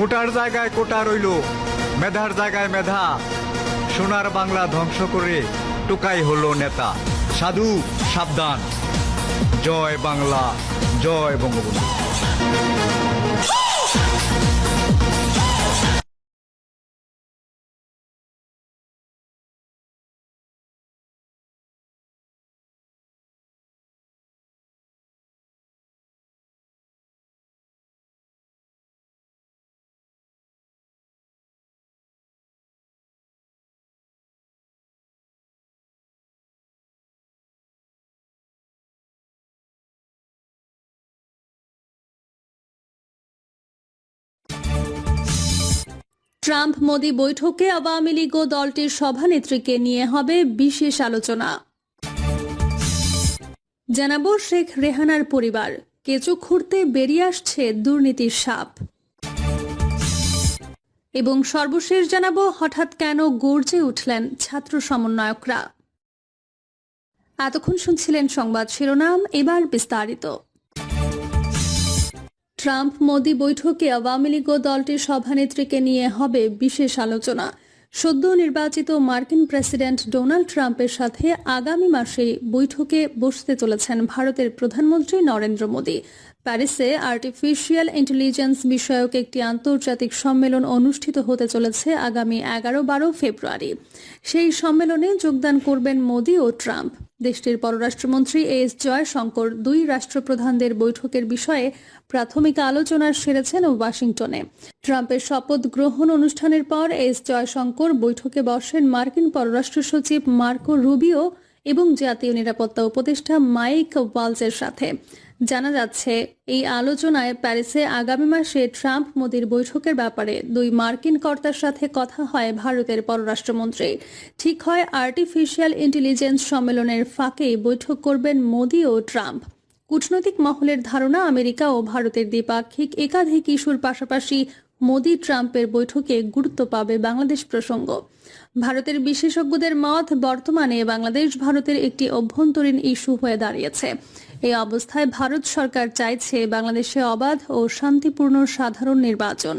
কোটার জায়গায় কোটা রইল, মেধার জায়গায় মেধা। সোনার বাংলা ধ্বংস করে টোকাই হলো নেতা। সাধু সাবধান, জয় বাংলা, জয় বঙ্গবন্ধু। ট্রাম্প মোদি বৈঠকে আওয়ামী লীগ ও দলটির সভানেত্রীকে নিয়ে হবে বিশেষ আলোচনা। জানাবো শেখ রেহানার পরিবার, কেঁচো খুঁড়তে বেরিয়ে আসছে দুর্নীতির সাপ। এবং সর্বশেষ জানাবো হঠাৎ কেন গর্জে উঠলেন ছাত্র সমন্বয়করা। এতক্ষণ শুনছিলেন সংবাদ শিরোনাম, এবার বিস্তারিত। ট্রাম্প মোদি বৈঠকে আওয়ামী লীগ ও দলটির সভানেত্রীকে নিয়ে হবে বিশেষ আলোচনা। সদ্য নির্বাচিত মার্কিন প্রেসিডেন্ট ডোনাল্ড ট্রাম্পের সাথে আগামী মাসে বৈঠকে বসতে চলেছেন ভারতের প্রধানমন্ত্রী নরেন্দ্র মোদি। প্যারিসে আর্টিফিশিয়াল ইন্টেলিজেন্স বিষয়ক একটি আন্তর্জাতিক সম্মেলন অনুষ্ঠিত হতে চলেছে আগামী 11-12 ফেব্রুয়ারি। সেই সম্মেলনে যোগদান করবেন মোদি ও ট্রাম্প। দেশটির পররাষ্ট্রমন্ত্রী এস জয়শঙ্কর দুই রাষ্ট্রপ্রধানদের বৈঠকের বিষয়ে প্রাথমিক আলোচনা সেরেছেন ওয়াশিংটনে। ট্রাম্পের শপথ গ্রহণ অনুষ্ঠানের পর এস জয়শঙ্কর বৈঠকে বসেন মার্কিন পররাষ্ট্র সচিব মার্কো রুবিও এবং জাতীয় নিরাপত্তা উপদেষ্টা মাইক ওয়ালজের সাথে। জানা যাচ্ছে, এই আলোচনায় প্যারিসে আগামী মাসে ট্রাম্প মোদির বৈঠকের ব্যাপারে দুই মার্কিন কর্তার সাথে কথা হয় ভারতের পররাষ্ট্রমন্ত্রী। ঠিক হয় আর্টিফিশিয়াল ইন্টেলিজেন্স সম্মেলনের ফাঁকেই বৈঠক করবেন মোদি ও ট্রাম্প। কূটনৈতিক মহলের ধারণা, আমেরিকা ও ভারতের দ্বিপাক্ষিক একাধিক ইস্যুর পাশাপাশি মোদি ট্রাম্পের বৈঠকে গুরুত্ব পাবে বাংলাদেশ প্রসঙ্গ। ভারতের বিশেষজ্ঞদের মত, বর্তমানে বাংলাদেশ ভারতের একটি অভ্যন্তরীণ ইস্যু হয়ে দাঁড়িয়েছে। এই অবস্থায় ভারত সরকার চাইছে বাংলাদেশে অবাধ ও শান্তিপূর্ণ সাধারণ নির্বাচন।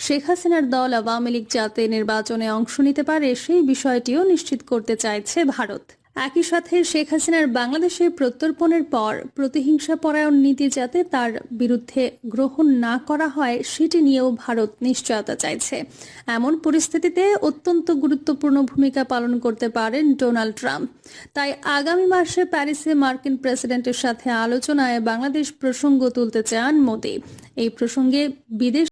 শেখ হাসিনার দল আওয়ামী লীগ যাতে নির্বাচনে অংশ নিতে পারে সেই বিষয়টিও নিশ্চিত করতে চাইছে ভারত। একই সাথে শেখ হাসিনার বাংলাদেশে প্রত্যর্পণের পর প্রতিহিংসা পরায়ণ নীতি যাতে তার বিরুদ্ধে গ্রহণ না করা হয় সেটি নিয়েও ভারত নিশ্চয়তা চাইছে। এমন পরিস্থিতিতে অত্যন্ত গুরুত্বপূর্ণ ভূমিকা পালন করতে পারেন ডোনাল্ড ট্রাম্প। তাই আগামী মাসে প্যারিসে মার্কিন প্রেসিডেন্টের সাথে আলোচনায় বাংলাদেশ প্রসঙ্গ তুলতে চান মোদি। এই প্রসঙ্গে বিদেশ